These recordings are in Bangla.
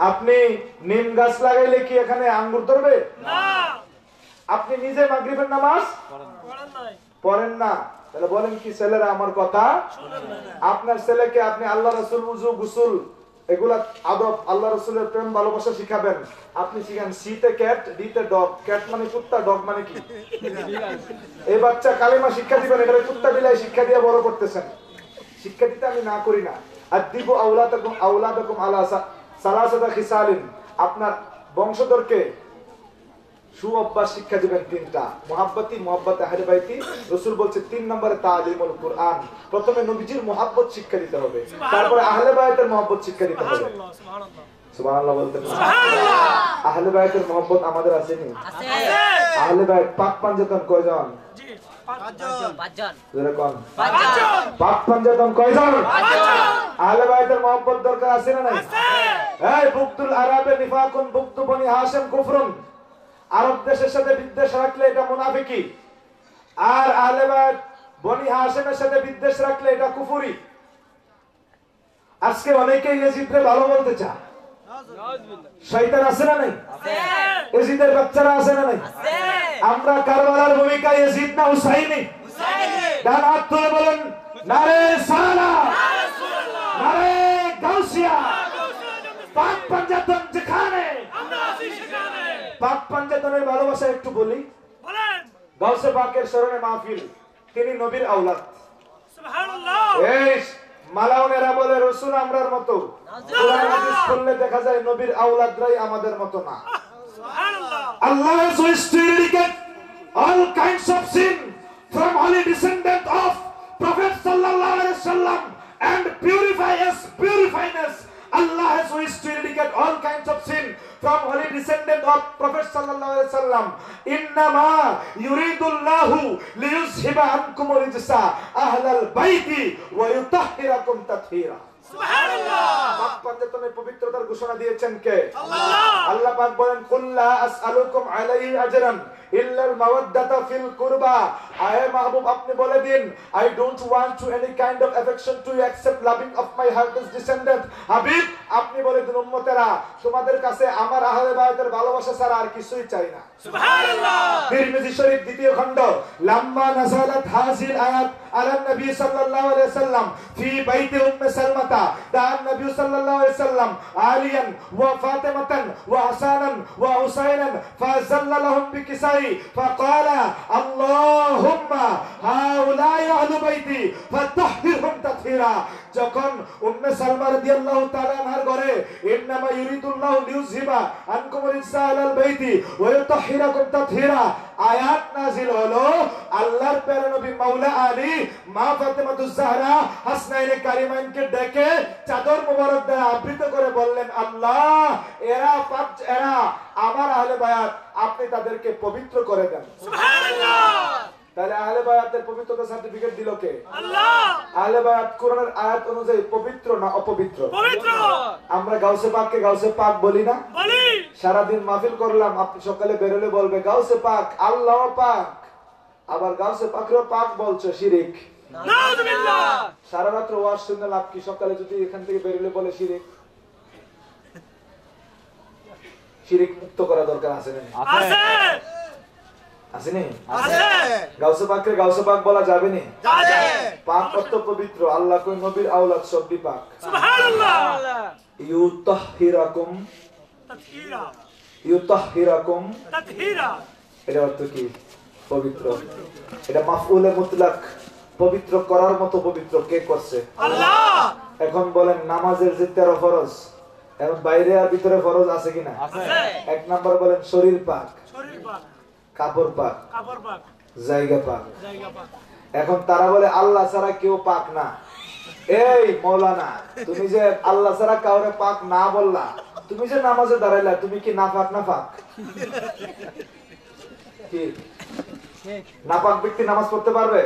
আপনি নিম গাছ লাগাইলে কি এখানে আঙ্গুর ধরবে না? আপনি নিজে মাগরিবের নামাজ পড়েন না, তাহলে বলেন কি ছেলেরা আমার কথা শুনেন না? আপনার ছেলেকে আপনি আল্লাহ রাসূল ওযু গোসল এগুলা আদব আল্লাহ রাসূলের প্রেম ভালোবাসা শিখাবেন। আপনি শিখান সিতে ক্যাট, ডিতে ডগ। ক্যাট মানে কুত্তা, ডগ মানে কি? এই বাচ্চা কালেমা শিক্ষা দিবেন, এটা কুত্তা বিলাই শিক্ষা দিয়ে বড় করতেছেন। শিক্ষা দিতে আমি না করি না। আদিবু আওলাদাকুম আলা সালাসাতা খিসালিন, আপনার বংশধরকে সুঅভ্যাস শিক্ষা দিবেন তিনটা। মুহাব্বতি, মুহাব্বত আহলে বাইতি। রাসূল বলছে 3 নম্বরে তালিমুল কুরআন। প্রথমে নবীজির মুহাব্বত শিক্ষা দিতে হবে, তারপরে আহলে বাইতের মুহাব্বত শিক্ষা দিতে হবে। সুবহানাল্লাহ, সুবহানাল্লাহ বলতেন। সুবহানাল্লাহ। আহলে বাইতের মুহাব্বত আমাদের আছে নি? আছে। আহলে বাইত পাক পাঞ্জাতন কয়জন? জি, 5 জন। 5 জন। জোরে কোন? 5 জন। পাক পাঞ্জাতন কয়জন? 5 জন। আহলে বাইতের মুহাব্বত দরকার আছে না নাই? আছে। এই বুগদুল আরাবে নিফাকুন, বুগদু বনি হাশিম কুফরুন। আরব দেশের সাথে বিদ্বেষ রাখলে এটা মুনাফিকি, আর আহলে বাইত বনি হাশিমের সাথে বিদ্বেষ রাখলে এটা কুফরি। আজকে অনেকেই ইয়াজিদকে ভালো বলতে চায়। শয়তান আছে না নাই? আছে। ইয়াজিদের বাচ্চারা আছে না নাই? আছে। আমরা কারবালার ভূমিকা ইয়াজিদ না হুসাইনি? হুসাইনি। ডান হাত তুলে বলেন নারে সালাহ, নারে রাসূলুল্লাহ, নারে গাউসিয়া। পাক পাঞ্জাতন যেখানে আমরা আছি সেখানে। পাক পাঞ্জাতনের ভালোবাসা একটু বলি, বলেন। গাউসে পাকের শরণে মাহফিল, তিনি নবীর আওলাদ। সুবহানাল্লাহ। এই মালাউনেরা বলে রাসূল আমরার মতো, কোরআন হাদিস পড়লে দেখা যায় নবীর আওলাদরাই আমাদের মতো না। সুবহানাল্লাহ। Allah has wished to eradicate all kinds of sin from holy descendant of Prophet sallallahu alaihi wasallam and purify us, purifyness. Allah has wished to eradicate all kinds of sin from holy descendant of Prophet sallallahu alaihi wasallam. Innama yuridullahu liyuzhiba ankum rijsa ahlal baiti wa yutahhirakum tathhira. সুবহানাল্লাহ। পাক পাঞ্জাতনের পবিত্রতার ঘোষণা দিয়েছেন কে? আল্লাহ। আল্লাহ পাক বলেন কুল লা আসআলুকুম আলাইহি আজরান ইল্লাল মাওয়াদ্দাতা ফিল কুরবা। আয়ে মাহবুব আপনি বলে দিন, I don't want to any kind of affection to you except loving of my heart's descendant. Habib আপনি বলে দিন উম্মতেরা তোমাদের কাছে আমার আহলে বাইতের ভালোবাসা ছাড়া আর কিছুই চাই না। সুবহানাল্লাহ। তিরমিজি শরীফ দ্বিতীয় খণ্ড, লাম্মা নাযালাত হাযিল আয়াত আলা নবী সাল্লাল্লাহু আলাইহি ওয়াসাল্লাম ফি বাইতি উম্মে সালমাতা দান নবী সাল্লাল্লাহু আলাইহি ওয়াসাল্লাম আলিয়ান ওয়া ফাতিমাতান ওয়া হাসানান ওয়া হুসাইনান ফাযাল্লা লাহুম বিকিসাই ফাকালা আল্লাহুম্মা হাউলাই আহলু বাইতি ফাতাহহিরহুম তাতহীরা। যখন উম্মে সালমা রাদিয়াল্লাহু তাআলা আনহার ঘরে ইন্নামা ইউরিদুল্লাহু লিউযহিবা আনকুম রিজসা আলাল বাইতি ওয়া ইউতাহহিরাকুম তাতহীরা আয়াত নাযিল হলো। আল্লাহর প্যারা নবী মাওলা আলী মা ফাতেমাতুজ জাহরা হাসনাইনে কারিমাইনকে ডেকে চাদর মোবারক দ্বারা আবৃত করে বললেন আল্লাহ এরা আমার আহলে বায়াত, আপনি তাদেরকে পবিত্র করে দেন। সুবহানাল্লাহ। তাহলে আহলে বায়াতের পবিত্রতা সার্টিফিকেট দিল কে? আল্লাহ। আহলে বায়াত কোরআনের আয়াত অনুযায়ী পবিত্র না অপবিত্র? পবিত্র। আমরা গাউসে পাককে গাউসে পাক বলি না? বলি। সারা দিন মাহফিল করলাম, আপনি সকালে বেরোলে বলবে গাউসে পাক আল্লাহ পাক, আবার গাউসে পাকরও পাক বলছো, শিরিক। নাউযুবিল্লাহ। সারা রাত ওয়াজ শুনলে লাভ কি? সকালে যদি এখান থেকে বেরোলে বলে শিরিক, শিরিক মুক্ত করা দরকার আছে না? আছে। আসেনি? আছে। গাউসে পাককে গাউসে পাক বলা যাবে না? যাবে। পাক কত পবিত্র, আল্লাহ কই নবীর আওলাদ সবই পাক। সুবহানাল্লাহ। ইউতাহহিরাকুম তাতহীরা, ইউতাহহিরাকুম তাতহীরা, এর অর্থ কি? পবিত্র। এটা মাফউলে মুতলাক, পবিত্র করার মতো পবিত্র কে করছে? আল্লাহ। এখন বলেন নামাজের যে 13 ফরজ, এখন বাইরে আর ভিতরে ফরজ আছে কিনা? আছে। এক নাম্বার বলেন শরীর পাক, শরীর পাক, কাপড় পাক, কাপড় পাক, জায়গা পাক, জায়গা পাক। এখন তারা বলে আল্লাহ ছাড়া কেউ পাক না। এই মাওলানা, তুমি যে আল্লাহ ছাড়া কাউরে পাক না বললা, তুমি যে নামাজে দাঁড়াইলা, তুমি কি নাপাক? নাপাক কি? নাপাক ব্যক্তি নামাজ পড়তে পারবে?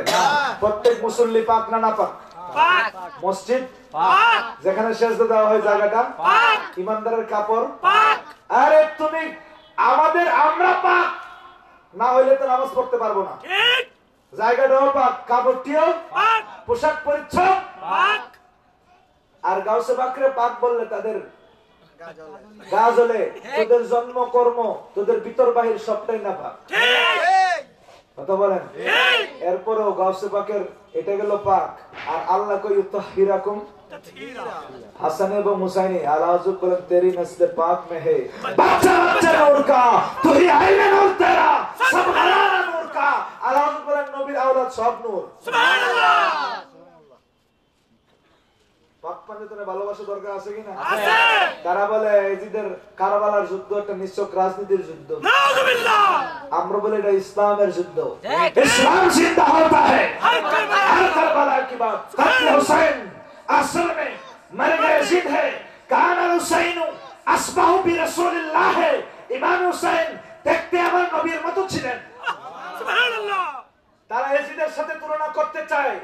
প্রত্যেক মুসল্লি পাক না নাপাক? পাক। মসজিদ পাক, যেখানে সেজদা দেওয়া হয় জায়গাটা পাক, ইমানদারের কাপড় পাক। আরে তুমি আমরা পাক না হইলে তো নামাজ পড়তে পারবো না। ঠিক। জায়গাটাও পাক, কাপড়টিও পাক, পোশাক পরিচ্ছদ পাক। আর গাউসে পাকরে পাক বললে তাদের গাজলে তোদের জন্ম কর্ম তোদের ভিতর বাহির সবটাই না পাক কথা বলেন এরপরেও গাউসে পাকের এটা গেল পাক আর আল্লাহ কই তাহিরাকুম হাসান এবং হুসাইনি আলা হুজুর বলেন তেরি নসলে পাক মে হে বাচ্চা বাচ্চা নূর কা তুই আইনে নূর তেরা সব হালাল নূর কা আলা হুজুর বলেন নবীর আওলাদ সব নূর সুবহানাল্লাহ পাক পাঞ্জাতনে ভালোবাসা দরকার আছে কি না আছে তারা বলে এজিদের কারবালার যুদ্ধ একটা নিছক রাজনীতির যুদ্ধ নাউযুবিল্লাহ আমরা বলে এটা ইসলামের যুদ্ধ ইসলাম জিন্দা होता है हर करबला की बात कत्ल हुसैन असल में मर गए यजीद है कान हुसैन असबाहु बि रसूलिल्लाह है इमाम हुसैन দেখতে আমার নবীর মতো ছিলেন সুবহানাল্লাহ তারা এজিদের সাথে তুলনা করতে চায়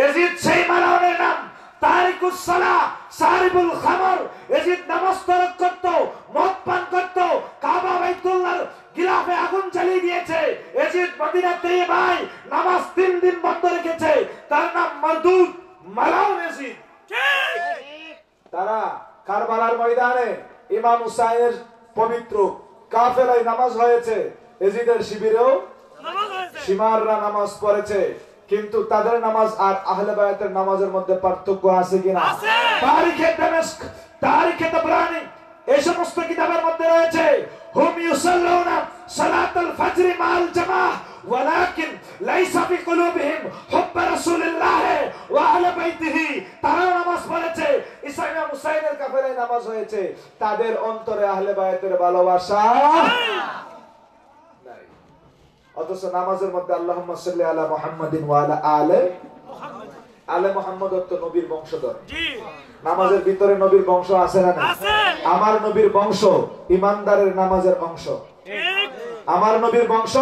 এজিদ সেই মালাউনের নাম তারিকুস সালাহ সারিবুল খামর এজিদ নামাজ তরক করত মদ পান করত কাবা বাইতুল্লাহর গিলাফে আগুন জ্বালিয়ে দিয়েছে এজিদ মদিনাতে ভাই নামাজ 3 দিন বন্ধ রেখেছে তার নাম মারদুদ মালাউন এজিদ ঠিক তারা কারবালার ময়দানে ইমাম হুসাইনের পবিত্র কাফেলায় নামাজ হয়েছে এজিদের শিবিরেও নামাজ হয়েছে সীমাররা নামাজ পড়েছে কিন্তু তাদের নামাজ আর আহলে বায়াতের নামাজের মধ্যে পার্থক্য আছে কিনা আছে তারিখে দামেস্ক তারিখে তাবরানি এই সমস্ত কিতাবের মধ্যে রয়েছে হুম ইউসাল্লুনা সালাতুল ফজর মাল জামাহ ওয়ালাকিন লাইসা ফি কুলুবিহিম হুব্ব রাসূলিল্লাহ ওয়া আহলে বাইতিহি তারা নামাজ পড়েছে ইসমাঈল হুসাইনের কাফেলায় নামাজ হয়েছে তাদের অন্তরে আহলে বায়াতের ভালোবাসা অথচ নামাজের মধ্যে আল্লাহুম্মা সাল্লি আলা মুহাম্মাদিন ওয়া আলা আলে মুহাম্মদ তো নবীর বংশধর জি নামাজের ভিতরে নবীর বংশ আছে না আছে আমার নবীর বংশ ঈমানদারের নামাজের অংশ ঠিক আমার নবীর বংশ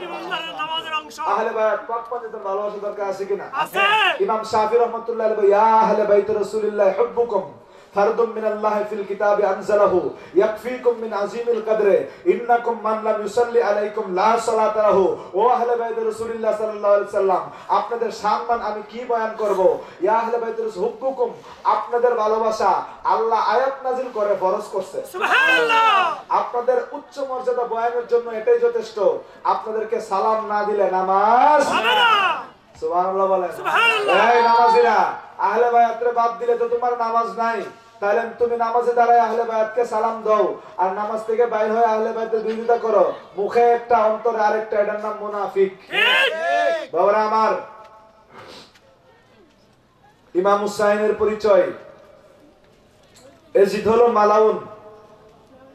ঈমানদারের নামাজের অংশ আহলে বায়াত পাক পাঞ্জাতের ভালোবাসা দরকার আছে কিনা আছে ইমাম শাফি রাহমাতুল্লাহ আলাইহি ইয়া আহলে বাইত রাসূলুল্লাহ হুব্বুকুম فرض من الله في الكتاب أنزله يكفيكم من عظيم القدر إنكم من لم يصلي عليكم لا صلاة له ও আহলে বাইত রাসূলুল্লাহ সাল্লাল্লাহু আলাইহি সাল্লাম আপনাদের সম্মান আমি কি বয়ান করব ইয়া আহলে বাইত হুব্বুকুম আপনাদের ভালোবাসা আল্লাহ আয়াত নাযিল করে ফরজ করছে সুবহানাল্লাহ আপনাদের উচ্চ মর্যাদা বয়ানের জন্য এটাই যথেষ্ট আপনাদেরকে সালাম না দিলে নামাজ হবে না সুবহানাল্লাহ বলেন সুবহানাল্লাহ এই নামাজিরা আহলে বায়াতরে বাদ দিলে তো তোমার নামাজ নাই তাহলে তুমি নামাজে দাঁড়ায় আহলে বায়াতকে সালাম দাও আর নামাজ থেকে বাইরে হয়ে আহলে বায়াতের বিরোধিতা করো মুখে একটা অন্তরে আরেকটা এটার নাম মুনাফিক ঠিক বাবারা আমার ইমাম হুসাইনের পরিচয় এজিদ হলো মালাউন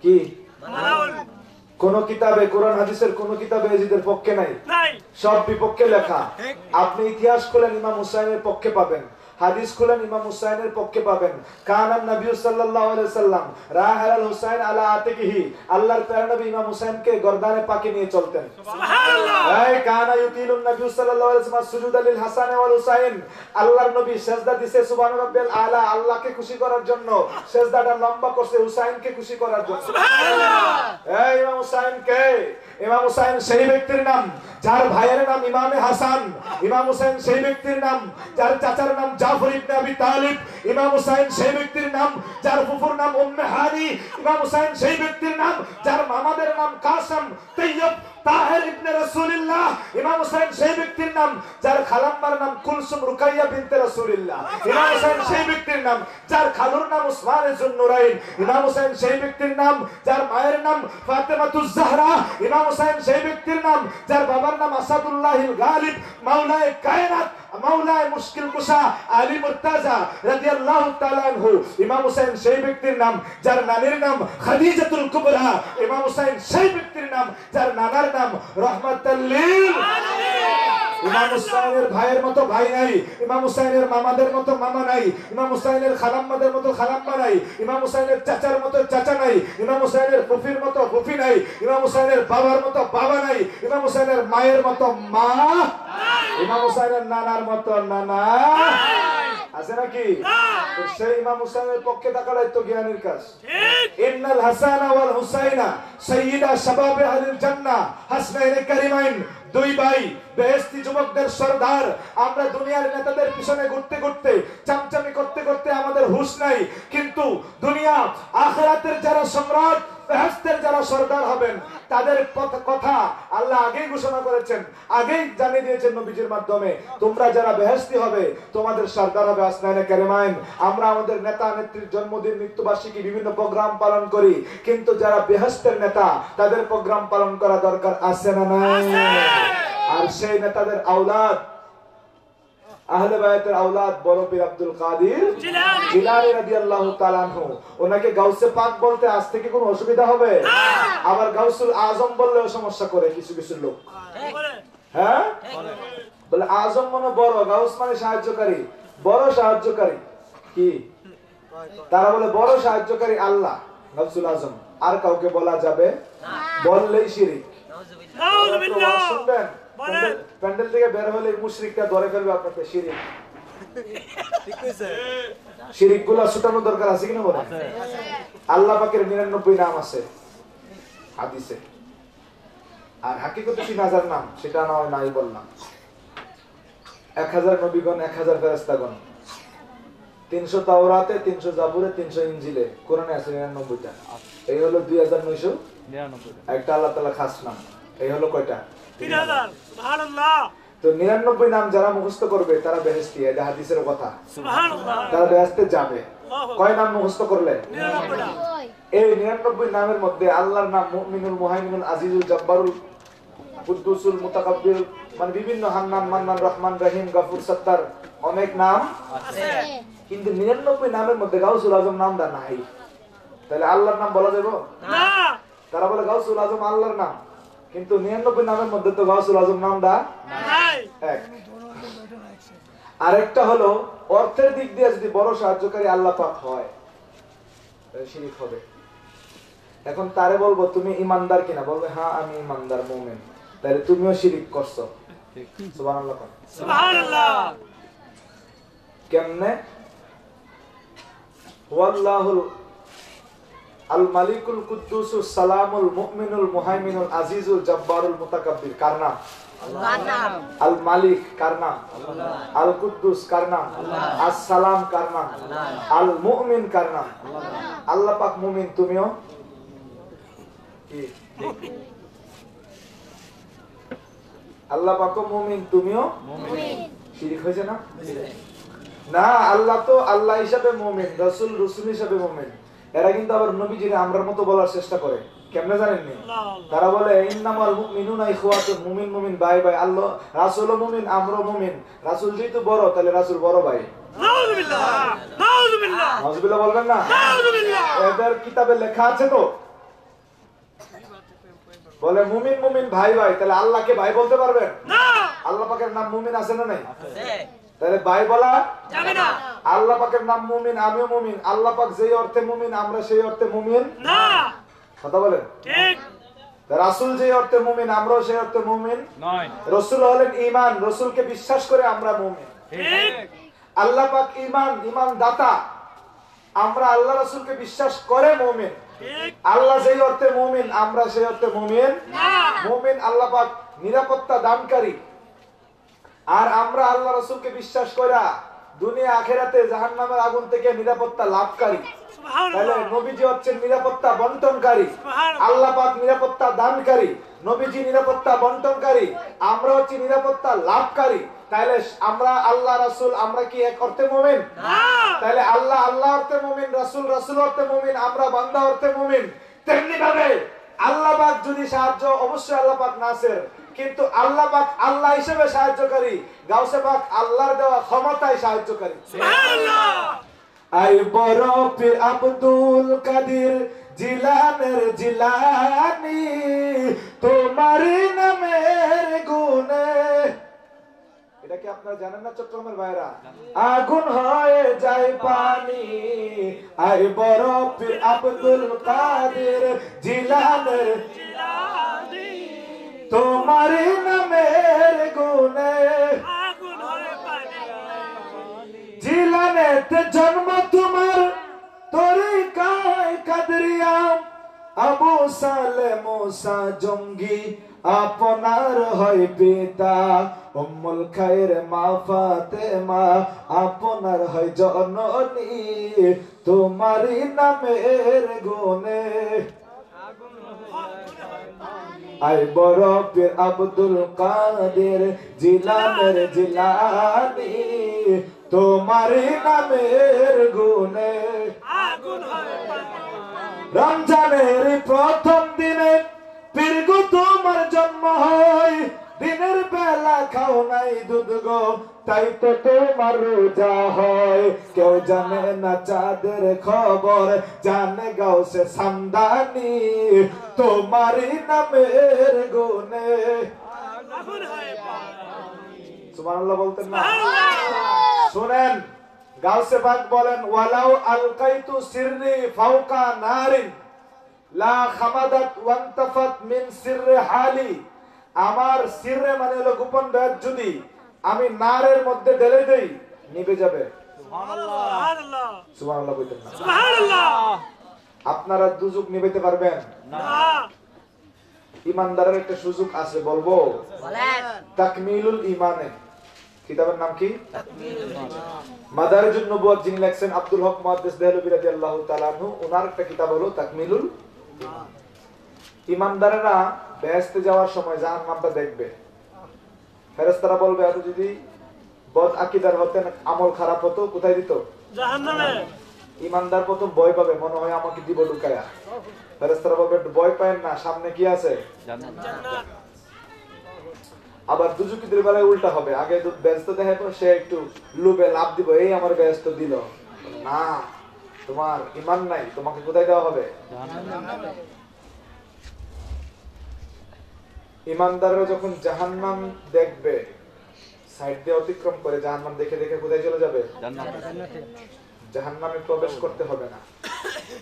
কি মালাউন কোন কিতাবে কোরআন হাদিসের কোন কিতাবে এজিদের পক্ষে নাই সব বিপক্ষে লেখা আপনি ইতিহাস খুলেন ইমাম হুসাইনের পক্ষে পাবেন হাদিস খুলেন ইমাম হুসাইনের পক্ষে পাবেন কানান নবী সাল্লাল্লাহু আলাইহি সাল্লাম রাহাল হুসাইন আলা আতিকিহি আল্লাহর প্যারা নবী ইমাম হুসাইনকে গর্দানে পাকে নিয়ে চলতেন সুবহানাল্লাহ এই কানা ইউতিলুন নবী সাল্লাল্লাহু আলাইহি ওয়াসাল্লাম সুজুদ লিল হাসান ওয়াল হুসাইন আল্লাহর নবী সিজদা দিতে সুবহান রাব্বিল আলা আল্লাহকে খুশি করার জন্য সিজদাটা লম্বা করতে হুসাইনকে খুশি করার জন্য সুবহানাল্লাহ এই ইমাম হুসাইন কে ইমাম হুসাইন সেই ব্যক্তির নাম যার ভাইয়ের নাম ইমামে হাসান ইমাম হুসাইন সেই ব্যক্তির নাম যার চাচার নাম জাফর ইবনে আবি তালিব ইমাম হুসাইন সেই ব্যক্তির নাম যার ফুফুর নাম উম্মে হানি ইমাম হুসাইন সেই ব্যক্তির নাম যার মামাদের নাম কাসম তাইয়্যিব তাহের ইবনে রাসূলুল্লাহ ইমাম হুসাইন সেই ব্যক্তির নাম যার খালাম্মার নাম কুলসুম রুকাইয়া বিনতে রাসূলুল্লাহ ইমাম হুসাইন সেই ব্যক্তির নাম যার খালুর নাম উসমান যুন্নুরাইন ইমাম হুসাইন সেই ব্যক্তির নাম যার মায়ের নাম ফাতেমাতুজ জাহরা ইমাম হুসাইন সেই ব্যক্তির নাম যার বাবার নাম আসাদুল্লাহিল গালিব মাওলায়ে কায়নাত মাওলায়ে মুশকিল কুশা আলী মুর্তাজা রাদিয়াল্লাহু তাআলা আনহু ইমাম হুসাইন সেই ব্যক্তির নাম যার নানির নাম খাদিজাতুল কুবরা ইমাম হুসাইন সেই ব্যক্তির নাম যার নানার নাম রহমাতুল লিল আলামিন ইমাম হুসাইনের ভাইয়ের মতো ভাই নাই ইমাম হুসাইনের মামাদের মতো মামা নাই ইমাম হুসাইনের খালাম্মাদের মতো খালাম্মা নাই ইমাম হুসাইনের চাচার মতো চাচা নাই ইমাম হুসাইনের ফুফির মতো ফুফি নাই ইমাম হুসাইনের বাবার মতো বাবা নাই ইমাম হুসাইনের মায়ের মতো মা ইমাম হুসাইনের নানার মতো নানা আছে নাকি সেই ইমাম হুসাইনের পক্ষে তাকালে তো জ্ঞানীর কাজ ইন্নাল হাসানা ওয়াল হুসাইনা সাইয়্যিদা শাবাবে আহলিল জান্নাহ হাসনাইন কারিমাইন দুই ভাই বেহেশতি যুবকদের সরদার। আমরা দুনিয়ার নেতাদের পিছনে ঘুরতে ঘুরতে চামচামি করতে করতে আমাদের হুঁশ নাই, কিন্তু দুনিয়া আখিরাতের যারা সম্রাট, বেহেশতের যারা সরদার হবেন, তাদের কথা আল্লাহ আগেই ঘোষণা করেছেন, আগেই জানিয়ে দিয়েছেন নবীজির মাধ্যমে। তোমরা যারা বেহেশতি হবে তোমাদের সরদার হবে আসনানে কারিমাইন। আমরা আমাদের নেতা নেত্রীর জন্মদিন, মৃত্যুবার্ষিকী বিভিন্ন প্রোগ্রাম পালন করি, কিন্তু যারা বেহেশতের নেতা তাদের প্রোগ্রাম পালন করা দরকার আছে না নাই? আর সেই নেতাদের আওলাদ, আহলে বায়াতের আওলাদ বড় পীর আব্দুল কাদের জিলানী রাদিয়াল্লাহু তাআলা আনহু, ওনাকে গাউসে পাক বলতে আজ থেকে কোনো অসুবিধা হবে? আবার গাউসুল আজম বললেও সমস্যা করে কিছু কিছু লোক। হ্যাঁ, বলে আজম মানে বড়, গাউস মানে সাহায্যকারী, বড় সাহায্যকারী কি? তারা বলে বড় সাহায্যকারী আল্লাহ, গাউসুল আজম। আর কাউকে বলা যাবে না, বললেই শিরক। নাউযুবিল্লাহ। শুনবেন, প্যান্ডেল থেকে বের হলে মুশরিকরা ধরে ফেলবে আপনাকে। শিরক, ঠিক কইছে? শিরক গুলা ছুটানো দরকার আছে কিনা বলেন? আল্লাহ পাকের 99 নাম আছে হাদিসে, আর হাকিকতে 3000 নাম, সেটা নাই বললাম। 1000 নবীগণ, 1000 ফেরেশতাগণ, 300 তাওরাতে, 300 জাবুরে, 300 ইনজিলে, কোরআনে আছে 99টা। এই হলো 2999। একটা আল্লাহ তাআলা খাস নাম। এই হলো কয়টা? 3000। সুবহানাল্লাহ। তো 99 নাম যারা মুখস্থ করবে তারা বেহেশতি, এটা হাদিসের কথা। সুবহানাল্লাহ। তারা বেহেশতে যাবে। কয় নাম মুখস্থ করলে? 99টা। এই 99 নামের মধ্যে আল্লাহর নাম মুমিনুল, মুহাইমিনুল, আজিজুল, জব্বারুল, কুদ্দুসুল, মুতাকাব্বির, মানে বিভিন্ন হান্নান, মান্নান, রহমান, রহিম, গফুর, সত্তার, অনেক নাম আছে। কিন্তু 99 নামের মধ্যে গাউসুল আজম নামটা নাই। তাহলে আল্লাহর নাম বলা যাবে না? তারা বলে গাউসুল আজম আল্লাহর নাম, কিন্তু 99 নামের মধ্যে তো গাউসুল আজম নামটা নাই। এক। আরেকটা হলো অর্থের দিক দিয়ে যদি বড় সাহায্যকারী আল্লাহ পাক হয় তাহলে শিরক হবে। এখন তারে বলবো তুমি ইমানদার কিনা, বলবে হ্যাঁ আমি ইমানদার, মুমিন, তাহলে তুমিও শিরক করছো। সুবহানাল্লাহ। সুবহানাল্লাহ। কেমনে? ওয়াল্লাহুল আল মালিকুল কুদ্দুসুস সালামুল মুমিনুল মুহাইমিনুল আজিজুল জব্বারুল মুতাকাব্বির কার নাম? আল্লাহর নাম। আল মালিক কার নাম? আল্লাহ। আল কুদ্দুস কার নাম? আল্লাহ। আস সালাম কার নাম? আল্লাহ। আল মুমিন কার নাম? আল্লাহ। আল্লাহ পাক মুমিন, তুমিও কি? আল্লাহ পাক মুমিন, তুমিও মুমিন। শিরক হয়েছে না? না, আল্লাহ তো আল্লাহ হিসাবে মুমিন, রাসূল রাসূল হিসাবে মুমিন। এরা কিন্তু আবার নবীজিরে আমরার মতো বলার চেষ্টা করে। কেমনে জানেননি? তারা বলে ইন্নামাল মুমিনুনা ইখওয়াতুন, মুমিন মুমিন ভাই ভাই। আল্লাহ রাসূলও মুমিন, আমরাও মুমিন। রাসূল যেহেতু বড়, তাহলে রাসূল বড় ভাই। নাউযুবিল্লাহ, নাউযুবিল্লাহ, নাউযুবিল্লাহ বলবেন না? নাউযুবিল্লাহ। এদের কিতাবে লেখা আছে তো, বলে মুমিন মুমিন ভাই ভাই। তাহলে আল্লাহকে ভাই বলতে পারবেন না? আল্লাহ পাকের নাম মুমিন আছে না নাই? আছে। তাহলে ভাই বলা যাবে না। আল্লাহ পাকের নাম মুমিন, আমিও মুমিন। আল্লাহ পাক যেই অর্থে মুমিন, আমরা সেই অর্থে মুমিন না। কথা বলেন ঠিক? রাসূল যেই অর্থে মুমিন, আমরাও সেই অর্থে মুমিন নয়। রাসূল হলেন ঈমান, রাসূলকে বিশ্বাস করে আমরা মুমিন। ঠিক? আল্লাহ পাক ঈমান, ঈমান দাতা, আমরা আল্লাহ রাসূলকে বিশ্বাস করে মুমিন। ঠিক? আল্লাহ যেই অর্থে মুমিন, আমরা সেই অর্থে মুমিন না। মুমিন আল্লাহ পাক নিরাপত্তা দানকারী, আর আমরা আল্লাহ রাসূলকে বিশ্বাস কইরা দুনিয়া আখিরাতে জাহান্নামের আগুন থেকে নিরাপত্তা লাভকারী। তাহলে নবীজি হচ্ছেন নিরাপত্তা বন্টনকারী, আল্লাহ পাক নিরাপত্তা দানকারী। নবীজি নিরাপত্তা বন্টনকারী, আমরা হচ্ছি নিরাপত্তা লাভকারী। তাহলে আমরা আল্লাহ রাসূল, আমরা কি এক অর্থে মুমিন? না। তাহলে আল্লাহ আল্লাহ অর্থে মুমিন, রাসূল রাসূল অর্থে মুমিন, আমরা বান্দা অর্থে মুমিন। তেমনি ভাবে আল্লাহ পাক যদি সাহায্য, অবশ্যই আল্লাহ পাক নাসির, কিন্তু আল্লাহ পাক আল্লাহ হিসেবে সাহায্যকারী, গাউসে পাক আল্লাহর দেওয়া ক্ষমতায় সাহায্যকারী। সুবহানাল্লাহ। আই বড় পীর আব্দুল কাদের জিলানের জিলানী, তোমার নামের গুণে, এটা কি আপনারা জানেন না চট্টগ্রামের ভাইরা? আগুন হয়ে যায় পানি। আই বড় পীর আব্দুল কাদের জিলানের জিলানী, তোমার নামের গুণে আগুন হয়ে পানি। জিলানেতে জন্ম তোমার, তরিকায় কাদরিয়া, আবু সালে মুসা জঙ্গি আপনার হয় পিতা উম্মুল খায়ের মা ফাতেমা আপনার হয় জননী তোমারই নামের গুণে আই বড় পীর আব্দুল কাদের জিলানের জিলানি তোমারই নামের গুণে রমজানের প্রথম দিনে পীরগো তোমার জন্ম হয় দিনের বেলা খাও নাই দুধ গো তাই তো তোমার রোজা হয় কেউ জানে না চাঁদের খবর জানে গাউসে সামদানি তোমারই নামের গুণে সুবহানাল্লাহ বলতেন না শুনেন গাউসে পাক বলেন ওয়ালাউ আলকাইতু সিররি ফাওকা নারিন লা খামাদাত ওয়ান্তাফাত মিন সিররি হালি আমার সিররে মানে হলো গোপন বেদ যদি আমি নারের মধ্যে ঢেলে দেই নিভে যাবে সুবহানাল্লাহ সুবহানাল্লাহ বলতেন না সুবহানাল্লাহ আপনারা দুজক নিভাইতে পারবেন না ইমানদারের একটা সুযোগ আছে বলবো বলেন তাকমিলুল ঈমানে কিতাবের নাম কি তাকমিলুল ঈমান মাদারিজুন নবুওয়াত যিনি লেখছেন আব্দুল হক মুহাদ্দিস দেহলভী রাদিয়াল্লাহু তাআলা আনহু ওনার একটা কিতাব হলো তাকমিলুল ঈমান ইমানদারেরা বেহেশতে যাওয়ার সময় জাহান্নামটা দেখবে ফেরেশতারা বলবে এত যদি বদ আকীদার হতেন আমল খারাপ হতো কোথায় দিত জাহান্নামে ইমানদার প্রথম ভয় পাবে মনে হয় আমাকে দিব ঢুকায়া ফেরেশতারা বলবে ভয় পায়েন না সামনে কি আছে জান্নাত আবার দুজকিদের বেলায় উল্টা হবে আগে বেহেশত দেখাবো সে একটু লোভে লাভ দিব এই আমার বেহেশত দিল না তোমার ঈমান নাই তোমাকে কোথায় দেওয়া হবে জাহান্নামে ইমানদাররা যখন জাহান্নাম দেখবে সাইড দিয়ে অতিক্রম করে জাহান্নাম দেখে দেখে কোথায় চলে যাবে জান্নাতে জাহান্নামে প্রবেশ করতে হবে না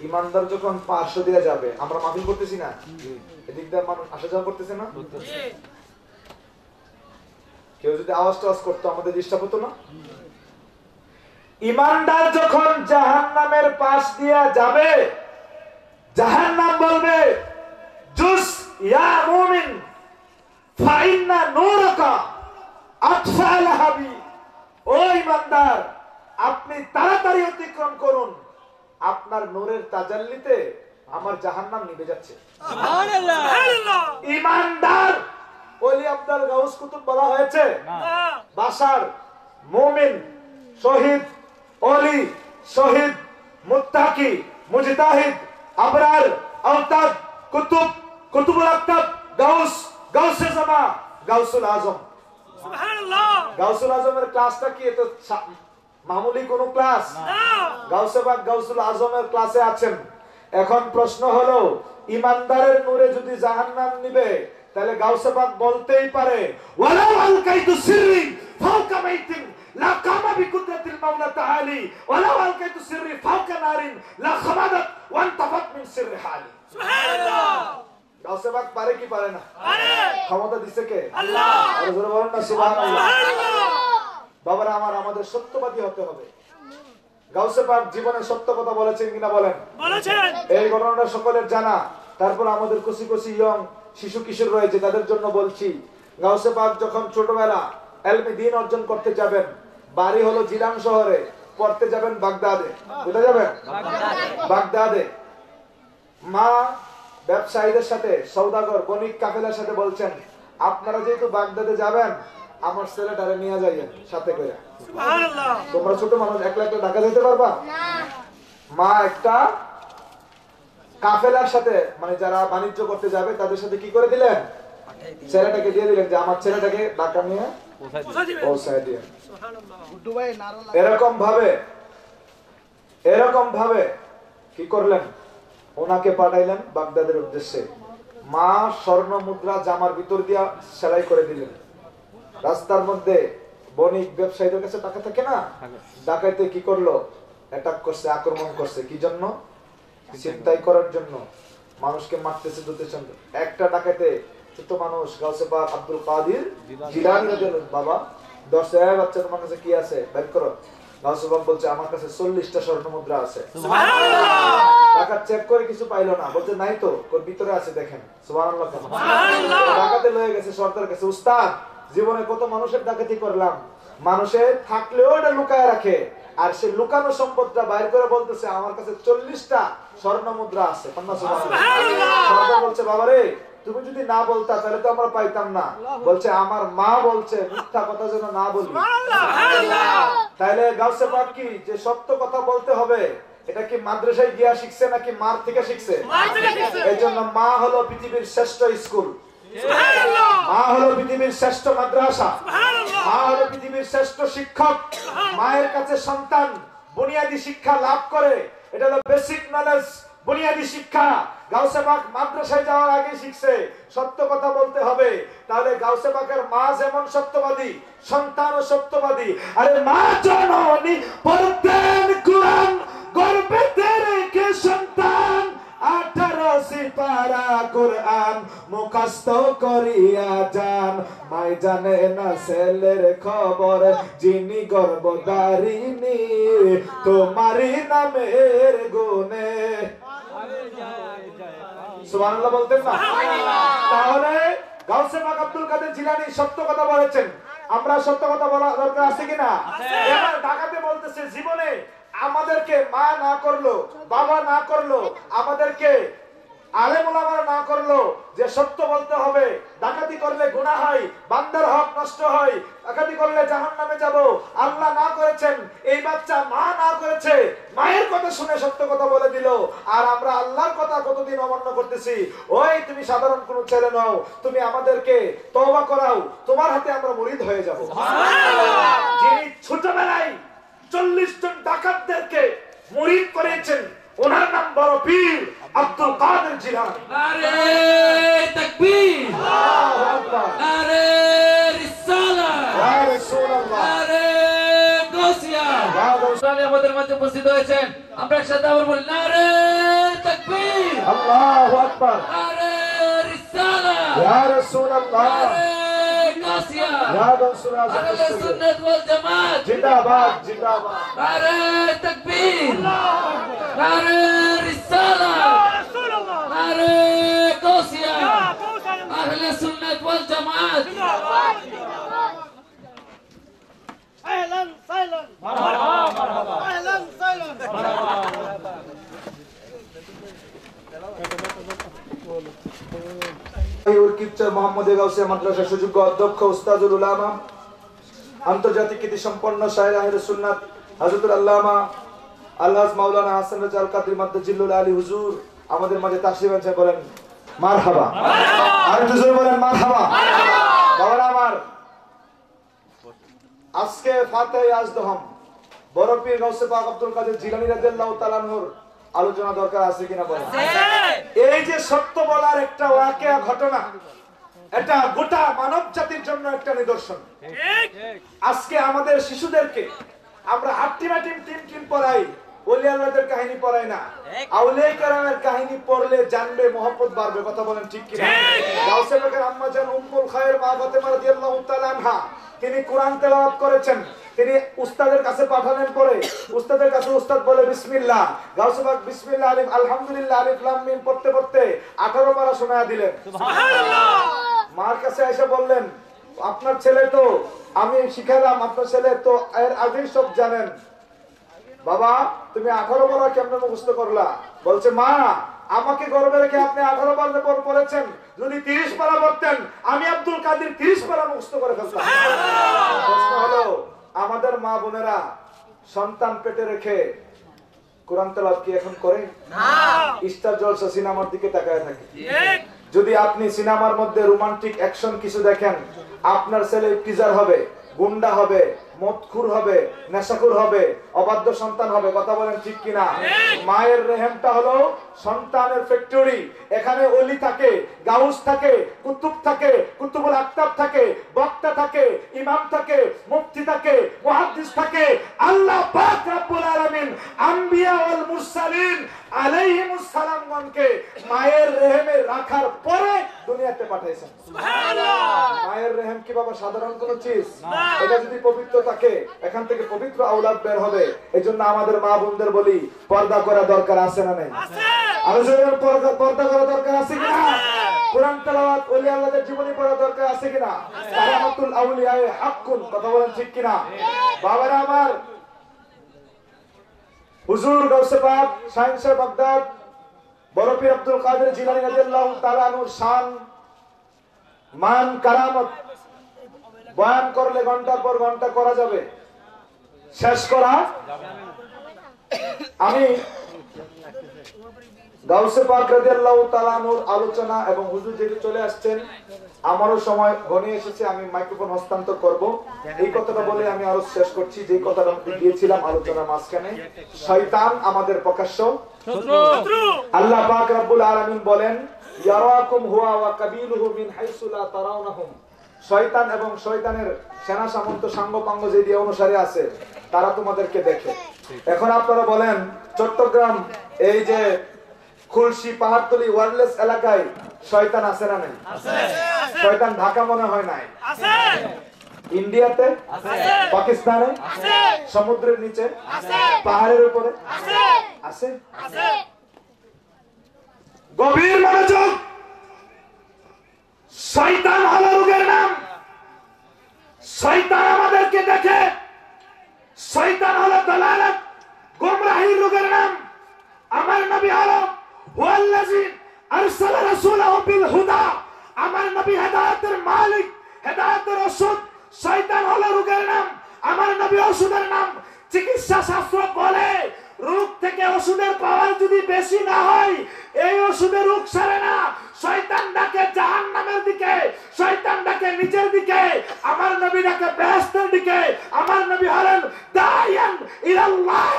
ইমানদার যখন পার্শ্ব দিয়ে যাবে আমরা মাহফিল করতেছি না এদিক দিয়ে মানুষ আসা যাওয়া করতেছে না কেউ যদি আওয়াজ টাওয়াজ করতো আমাদের ডিস্টার্ব হতো না ইমানদার যখন জাহান্নামের পাশ দিয়ে যাবে জাহান্নাম বলবে জুস ইয়া মুমিন ফাইন্না নূরাকা আতফা লাহাবি ও ইমানদার আপনি তাড়াতাড়ি অতিক্রম করুন আপনার নূরের তাজাল্লিতে আমার জাহান্নাম নিভে যাচ্ছে সুবহানাল্লাহ সুবহানাল্লাহ ইমানদার ওলি আব্দুল গাউস কুতুব বলা হয়েছে বাশার মুমিন শহীদ ওলি শহীদ মুত্তাকি মুজতাহিদ আবরার আওতাদ কুতুব কুতুবুল আকতাব গাউস গাউসে জামা গাউসুল আজম সুবহানাল্লাহ গাউসুল আজমের ক্লাসটা কি এটা মামুলি কোন ক্লাস না গাউসে পাক গাউসুল আজমের ক্লাসে আছেন এখন প্রশ্ন হলো ইমানদারের নূরে যদি জাহান্নাম নিবে তাহলে গাউসে পাক বলতেই পারে ওয়ালাউ আলকাইতু সিররি ফাওকা বাইতিন লা কামা বিকুদরাতিল মাওলা তাআলি ওয়ালাউ আলকাইতু সিররি ফাওকা নারিন লা খামাদাত ওয়ান্তাফাত মিন সিররি হালি সুবহানাল্লাহ গাউসে পাক পারে কি পারে না পারে ক্ষমতা দিছে কে আল্লাহ আর জোরে বলেন না সুবহানাল্লাহ বাবারা আমাদের সত্যবাদী হতে হবে গাউসে পাক জীবনে সত্য কথা বলেছেন কিনা বলেন বলেছেন এই ঘটনাটা সকলের জানা তারপর আমাদের কুচি কুচি ইয়ং শিশু কিশোর রয়েছে তাদের জন্য বলছি গাউসে পাক যখন ছোটবেলা ইলমে দ্বীন অর্জন করতে যাবেন বাড়ি হলো জিলান শহরে পড়তে যাবেন বাগদাদে কোথায় যাবেন বাগদাদে মা ব্যবসায়ীদের সাথে সওদাগর বণিক কাফেলার সাথে বলছেন আপনারা যেহেতু বাগদাদে যাবেন আমার ছেলেটারে নিয়ে যাইয়েন সাথে করে সুবহানাল্লাহ তোমরা ছোট মানুষ একলা একলা ঢাকা যেতে পারবা না মা একটা কাফেলার সাথে মানে যারা বাণিজ্য করতে যাবে তাদের সাথে কি করে দিলেন ছেলেটাকে দিয়ে দিলেন যে আমার ছেলেটাকে ঢাকা নিয়ে পৌঁছায় দিয়েন সুবহানাল্লাহ এরকম ভাবে কি করলেন ওনাকে পাঠাইলেন বাগদাদের উদ্দেশ্যে মা স্বর্ণ মুদ্রা জামার ভিতর দিয়া সেলাই করে দিলেন রাস্তার মধ্যে বণিক ব্যবসায়ীদের কাছে টাকা থাকে না ডাকাইতে কি করলো অ্যাটাক করছে আক্রমণ করছে কি জন্য চিন্তাই করার জন্য মানুষকে মারতেছে দুতেছেন একটা ডাকাইতে ছোট মানুষ গাউসে পাক আব্দুল কাদের জিলানী রাদিয়াল্লাহু বাবা 10 বাচ্চা তোমার কাছে কি আছে বের করো গাউসে পাক বলছে আমার কাছে 40টা স্বর্ণ মুদ্রা আছে সুবহানাল্লাহ ডাকাত চেক করে কিছু পাইলো না, বলছে নাই তো, ওর ভিতরে আছে দেখেন। সুবহানাল্লাহ। ডাকাতে লয়ে গেছে সর্দার কাছে, উস্তাদ জীবনে কত মানুষের ডাকাতি করলাম, মানুষে থাকলেও এটা লুকায় রাখে, আর সে লুকানো সম্পদটা বাইর করে বলতেছে আমার কাছে 40টা স্বর্ণ মুদ্রা আছে। সর্দার বলছে বাবারে তুমি যদি না বলতা তাহলে তো আমরা পাইতাম না। বলছে আমার মা বলছে মিথ্যা কথা যেন না বলি। তাইলে গাউসে পাক কি যে সত্য কথা বলতে হবে, এটা কি মাদ্রাসায় গিয়া শিখছে নাকি মার থেকে শিখছে? এই জন্য মা হলো পৃথিবীর শ্রেষ্ঠ স্কুল, মা হলো পৃথিবীর শ্রেষ্ঠ মাদ্রাসা, মা হলো পৃথিবীর শ্রেষ্ঠ শিক্ষক। মায়ের কাছে সন্তান বুনিয়াদী শিক্ষা লাভ করে, এটা হলো বেসিক নলেজ, বুনিয়াদী শিক্ষা। গাউসে পাক মাদ্রাসায় যাওয়ার আগে শিখছে সত্য কথা বলতে হবে। তাহলে গাউসে পাকের মা যেমন সত্যবাদী, সন্তানও সত্যবাদী। আরে মা জননী পড়তেন কুরআন, গর্ভেতে রেখে সন্তান 18 সিপারা কুরআন মুখস্থ করিয়া যান। মাই জানে না ছেলের খবর, যিনি গর্ভধারিণী তোমারই নামের গুণে। সুবহানাল্লাহ বলতেন না? তাহলে গাউসে পাক আব্দুল কাদের জিলানী সত্য কথা বলেছেন, আমরা সত্য কথা বলা দরকার আছে কিনা? এবার ডাকাতে বলতেছে জীবনে আমাদেরকে মা না করলো, বাবা না করলো, আমাদেরকে আলেম ওলামারা না করলো যে সত্য বলতে হবে, ডাকাতি করলে গুনাহ হয়, বান্দার হক নষ্ট হয়, ডাকাতি করলে জাহান্নামে যাব, আল্লাহ না করেছেন, এই বাচ্চা মা না করেছে, মায়ের কথা শুনে সত্য কথা বলে দিল। আর আমরা আল্লাহর কথা কতদিন অমান্য করতেছি। ওই তুমি সাধারণ কোন ছেলে নও, তুমি আমাদেরকে তওবা করাও, তোমার হাতে আমরা মুরিদ হয়ে যাব। যিনি ছোটবেলায় 40 জন ডাকাতদেরকে মুরিদ করেছেন, ওনার নাম বড় পীর আব্দুল কাদের জিলানী। নারে তাকবীর, আল্লাহু আকবার, নারে রিসালাত, ইয়া রাসূলুল্লাহ, নারে গাউসিয়া। তাহলে আমাদের মাঝে উপস্থিত হয়েছেন, আমরা একসাথে আবার বলি নারে তাকবীর, আল্লাহু আকবার, নারে রিসালাত, ইয়া রাসূলুল্লাহ, নারে গাউসিয়া, ইয়া রাসূলুল্লাহ, আহলে সুন্নাত ওয়াল জামাত জিন্দাবাদ জিন্দাবাদ, নারে তাকবীর, নারে রিসালাত, নারে গাউসিয়া, আহলে সুন্নাত ওয়াল জামাত। اهلا وسهلا مرحبا مرحبا اهلا وسهلا মোহাম্মদ গাউসিয়া মাদ্রাসার সুযোগ্য অধ্যক্ষ উস্তাদুল উলামা, আন্তর্জাতিক খ্যাতি সম্পন্ন শায়ের আহলে সুন্নাত হযরতুল আল্লামা আল্লাহ মাওলানা হাসান রাজা আল কাদরি মাদ্দাজিল্লুল আলী হুজুর আমাদের মাঝে তাশরীফ এনেছেন, বলেন মারহাবা। আর হুজুর বলেন মারহাবা। বাবারা আমার, আজকে ফাতিহা আজদহম বড় পীর গাউসে পাক আব্দুল কাদের জিলানী রাদিয়াল্লাহু তাআলা আনহুর আলোচনা দরকার আছে কিনা বলেন? এই যে সত্য বলার একটা ওয়াকিয়া ঘটনা, এটা গোটা মানব জাতির জন্য একটা নিদর্শন। আজকে আমাদের শিশুদেরকে আমরা হাট্টিমাটিম টিম পড়াই, ওলিয়া আল্লাহদের কাহিনী পড়াই না। আউলিয়া কেরামের কাহিনী পড়লে জানবে, মহব্বত বাড়বে। কথা বলেন ঠিক কিনা? গাউসে পাকের আম্মা জান উম্মুল খায়র মা ফাতেমা রাদিয়াল্লাহু তাআলা আনহা, তিনি কোরআন তেলাওয়াত করেছেন, তিনি উস্তাদের কাছে পাঠালেন, পরে উস্তাদের কাছে উস্তাদ বলে বিসমিল্লাহ, গাউসে পাক বিসমিল্লাহ আলিফ আলহামদুলিল্লাহ আলিফ লাম মিম পড়তে পড়তে 18 পারা শোনায়া দিলেন। সুবহানাল্লাহ। মার কাছে এসে বললেন আপনার ছেলে তো আমি শিখালাম, আপনার ছেলে তো এর আগেই সব জানেন, বাবা তুমি 18 পারা কেমনে মুখস্থ করলা? বলছে মা আমাকে গর্বে রেখে আপনি 18 পারা পর পড়েছেন, যদি 30 পারা পড়তেন আমি আব্দুল কাদের 30 পারা মুখস্থ করে ফেলতাম। প্রশ্ন হলো আমাদের মা বোনেরা সন্তান পেটে রেখে কোরআন তেলাওয়াত কি এখন করে? না। স্টার জলসা সিনেমার দিকে তাকায় থাকে। যদি আপনি সিনেমার মধ্যে রোমান্টিক অ্যাকশন কিছু দেখেন, আপনার ছেলে টিজার হবে, গুন্ডা হবে, মদখুর হবে, নেশাখুর হবে, অবাধ্য সন্তান হবে। কথা বলেন ঠিক কিনা? মায়ের রেহেমটা হলো সন্তানের ফ্যাক্টরি। এখানে ওলি থাকে, গাউস থাকে, কুতুব থাকে, কুতুবুল আকতাব থাকে, বক্তা থাকে, ইমাম থাকে, মুফতি থাকে, মুহাদ্দিস থাকে। আল্লাহ পাক রব্বুল আলামিন আম্বিয়া ওয়াল মুরসালিন আলাইহিমুস সালামগণকে মায়ের রেহেমে রাখার পরে দুনিয়াতে পাঠাইছেন। মায়ের রেহেম কি বাবা সাধারণ কোন চিজ? এটা যদি পবিত্র থাকে এখান থেকে পবিত্র আওলাদ বের হবে। এজন্য আমাদের মা বোনদের বলি পর্দা করা দরকার আছে না নাই? আলোচনার পর্দা করা দরকার আছে কিনা? কোরআন তেলাওয়াত ওলি আল্লাহদের জীবনী পড়া দরকার আছে কিনা? কারামাতুল আউলিয়া হাক্কুন, কথা বলেন ঠিক কিনা? বাবারা আমার, হুজুর গাউসে পাক শাইখ সাহেব বাগদাদ বড় পীর আব্দুল কাদের জিলানী রাদিয়াল্লাহু তাআলা আনহুর শান মান কারামত বয়ান করলে ঘন্টার পর ঘন্টা করা যাবে, শেষ করা। আমি গাউসে পাক রাদিয়াল্লাহু তাআলা আনহুর আলোচনা এবং হুজুর যেহেতু চলে আসছেন, আমারও সময় ঘনিয়ে এসেছে, আমি মাইক্রোফোন হস্তান্তর করব। এই কথাটা বলে আমি আরো শেষ করছি যে কথাটা আমি দিয়েছিলাম আলোচনার মাঝখানে। শয়তান আমাদের প্রকাশ্য শত্রু। আল্লাহ পাক রব্বুল আলামিন বলেন, ইয়ারাকুম হুয়া ওয়া কাবিলুহু মিন হাইসু লা তারাউনাহুম। শয়তান এবং শয়তানের সেনা সামন্ত সাঙ্গপাঙ্গ যে দিয়ে অনুসারী আছে তারা তোমাদেরকে দেখে। এখন আপনারা বলেন, চট্টগ্রাম এই যে খুলশি পাহাড়তলি ওয়ারলেস এলাকায় শয়তান আছে না নাই? শয়তান ঢাকা মনে হয় নাই, ইন্ডিয়াতে, পাকিস্তানে, সমুদ্রের নিচে, পাহাড়ের উপরে আছে। গভীর মনোযোগ। শয়তান হলো রোগের নাম। শয়তান আমাদেরকে দেখে। শয়তান হলো দালালত গোমরাহির রোগের নাম। আমার নবী হলো হুয়াল্লাযী আরসালা রাসূলাহু বিল হুদা। আমার নবী হেদায়েতের মালিক, হেদায়েতের ওষুধ। শয়তান হলো রোগের নাম, আমার নবী ওষুধের নাম। চিকিৎসা শাস্ত্র বলে রোগ থেকে ওষুধের পাওয়ার যদি বেশি না হয় এই ওষুধের রোগ সারে না। শয়তান ডাকে জাহান্নামের দিকে, শয়তান ডাকে নিচের দিকে, আমার নবী ডাকে বেহেশতের দিকে। আমার নবী হলেন দাইয়ান ইলাল্লাহ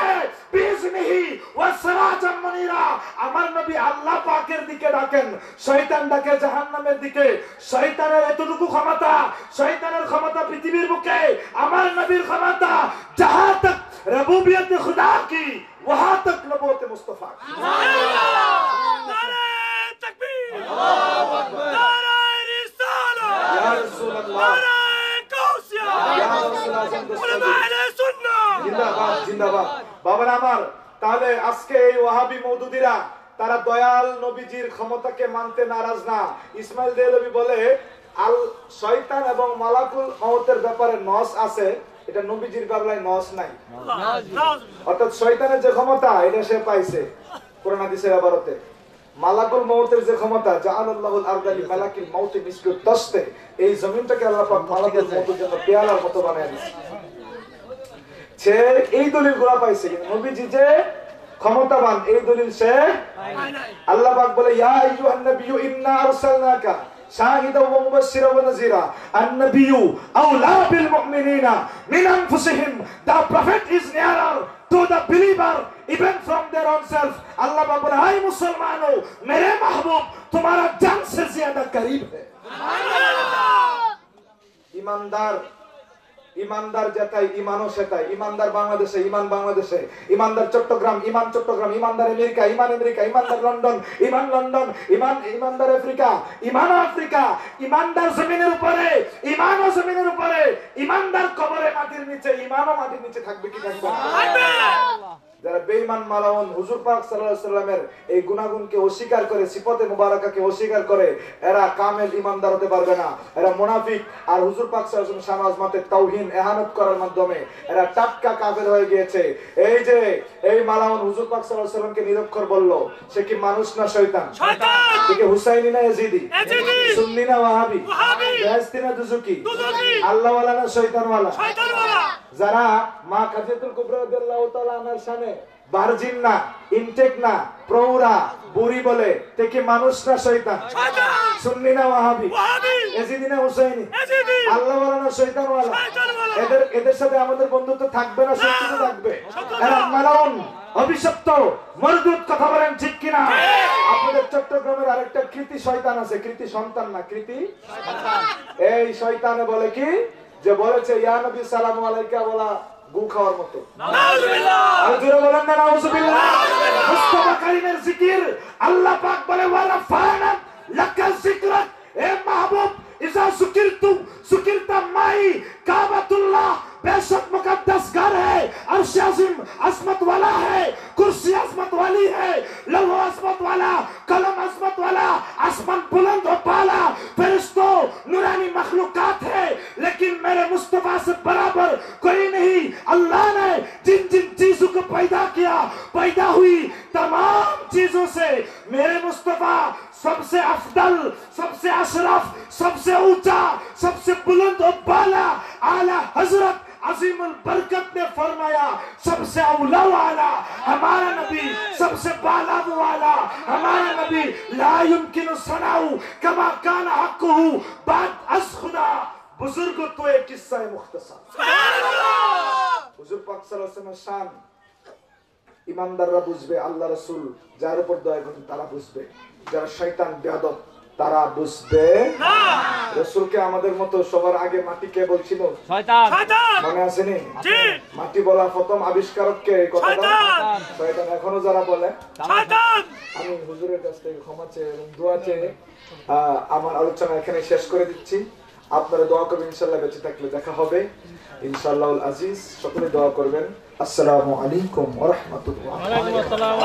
বিইজনিহি ওয়া সিরাজাম মুনিরা। আমার নবী আল্লাহ পাকের দিকে ডাকেন, শয়তান ডাকে জাহান্নামের দিকে। শয়তানের এতটুকু ক্ষমতা, শয়তানের ক্ষমতা পৃথিবীর বুকে, আমার নবীর ক্ষমতা জাহাঁ তক রবুবিয়ত খুদা কি ওয়াহাঁ তক নবুওত মুস্তাফা। বাবারা আমার, তাহলে আজকে এই ওয়াহাবি মওদুদিরা তারা দয়াল নবীজির ক্ষমতাকে মানতে নারাজ না। ইসমাইল দেহলভী বলে আল শয়তান এবং মালাকুল মউতের ব্যাপারে নস আছে, এটা নবীজির ব্যাপারে নস নাই। অর্থাৎ শয়তানের যে ক্ষমতা এটা সে পাইছে কোরআন হাদিসের ইবারতে। মালাকুল মউতের যে ক্ষমতা, জাআলাল্লাহুল আরদা লিমালাকিল মাউতি মিসলু তাসতে, এই জমিনটাকে আল্লাহ পাক মালাকুল মউতের জন্য পেয়ালার মতো বানায় দিয়েছে। সে এই দলিলগুলো পাইছে, কিন্তু নবীজি যে ক্ষমতাবান এই দলিল সে আল্লাহ পাক বলে, ইয়া আইয়ুহান নাবিয়্যু ইন্না আরসালনাকা শাহিদাও ওয়া মুবাশশিরাও ওয়া নাযীরা। আন-নাবিয়্যু আওলা বিল মুমিনিনা মিন আনফুসিহিম। The prophet is nearer to the believer even from their own self. আল্লাহ পাক বলে, হাই মুসলমানো, মেরে মাহবুব তোমারা জান সে ज्यादा करीब है। ইমানদার, ইমানদার যেটাই ইমানও সেটাই। ইমানদার বাংলাদেশে, ইমান বাংলাদেশে। ইমানদার চট্টগ্রাম, ইমান চট্টগ্রাম। ইমানদার আমেরিকা, ইমান আমেরিকা। ইমানদার লন্ডন, ইমান লন্ডন। ইমানদার আফ্রিকা, ইমানও আফ্রিকা। ইমানদার জমিনের উপরে, ইমানও জমিনের উপরে। ইমানদার কবরে মাটির নিচে, ইমানও মাটির নিচে থাকবে কি থাকবে না? যারা বেঈমান মালাউন হুজুর পাক সাল্লাল্লাহু আলাইহি সাল্লামের এই গুনাহগুনকে অস্বীকার করে, সিফাতে মুবারাকাকে অস্বীকার করে, এরা কামেল ইমানদার হতে পারবে না। এরা মুনাফিক। আর হুজুর পাক সাল্লাল্লাহু আলাইহি ওয়াসাল্লাম আজমাতে তাওহীন ইহানত করার মাধ্যমে এরা টাটকা কাফের হয়ে গিয়েছে। এই যে এই মালাউন হুজুর পাক সাল্লাল্লাহু আলাইহি সাল্লামকে নিরক্ষর বলল, সে কি মানুষ না শয়তান? শয়তান। সে কি হুসাইনি না ইয়াজিদি? ইয়াজিদি। সুন্নি না ওয়াহাবি? ওয়াহাবি। বেহেশতি না দুজকি? দুজকি। আল্লাহ ওয়ালা না শয়তান ওয়ালা? শয়তান ওয়ালা। যারা মা খাদিজাতুল কুবরা রাদিয়াল্লাহু তাআলা আনহার শানে ভার্জিন না, ইনটেক না, প্রৌরা, বুড়ি বলে, তে কি মানুষ না শয়তান? শয়তান। সুন্নি না ওয়াহাবি? ওয়াহাবি। ইয়াজিদি না হুসাইনি? ইয়াজিদি। আল্লাহ ওয়ালা না শয়তান ওয়ালা? শয়তান ওয়ালা। এদের সাথে আমাদের বন্ধুত্ব থাকবে না শত্রুতা থাকবে? এরা মালাউন, অভিশপ্ত, মরদুদ। কথা বলেন ঠিক কিনা? আপনাদের চট্টগ্রামের আরেকটা কৃতি শয়তান আছে, কৃতি সন্তান না, কৃতি সন্তান। এই শয়তানে বলে কি, যে বলেছে ইয়া নবী সালামু আলাইকা বলা গু খাওয়ার মতো। নাউজুবিল্লাহ। আর জোরে বলেন না নাউজুবিল্লাহ। মুস্তাফা কারীমের জিকির আল্লাহ পাক বলে ওয়ালা ফানা লাকা যিকরাক कलम अजमत वाला, आसमान बुलंद और बाला, फरिश्तों नूरानी मखलूकात है, लेकिन मेरे मुस्तफा से बराबर कोई नहीं। अल्लाह ने जिन जिन चीजों को पैदा किया, पैदा हुई तमाम चीजों से मेरे मुस्तफा सबसे अफदल, सबसे अशरफ, सबसे ऊंचा, सबसे बुलंद और बाला आला हजरत अजीमुल बरकत ने फरमाया सबसे औला वाला हमारा नबी, सबसे बाला वाला हमारा नबी। ला युमकिनु सनाउ कमा काना हक़्क़ुहु बाद अज़ खुदा। बुजुर्ग तो एक किस्सा है मुख्तसर। हुजूर पाक सल्लल्लाहु अलैहि वसल्लम शान ईमानदारরা বুঝবে, আল্লাহ রাসূল যার উপর দয়া করেন তারা বুঝবে, যারা শয়তান বেয়াদব তারা বুঝবে না। রাসূলকে আমাদের মতো সবার আগে মাটি কে বলছিল? শয়তান। মনে আছে নি? জি। মাটি বলা প্রথম আবিষ্কারক কে? এই কথাটা শয়তান। এখনো যারা বলে শয়তান। আমি হুজুরের কাছ থেকে ক্ষমা চেয়ে এবং দোয়া চেয়ে আমার আলোচনা এখানে শেষ করে দিচ্ছি। আপনারা দোয়া করবেন, ইনশাআল্লাহ বেঁচে থাকলে দেখা হবে ইনশাআল্লাহুল আজিজ। সকলে দোয়া করবেন। আসসালামু আলাইকুম ওয়া রাহমাতুল্লাহ। ওয়া আলাইকুম আসসালাম।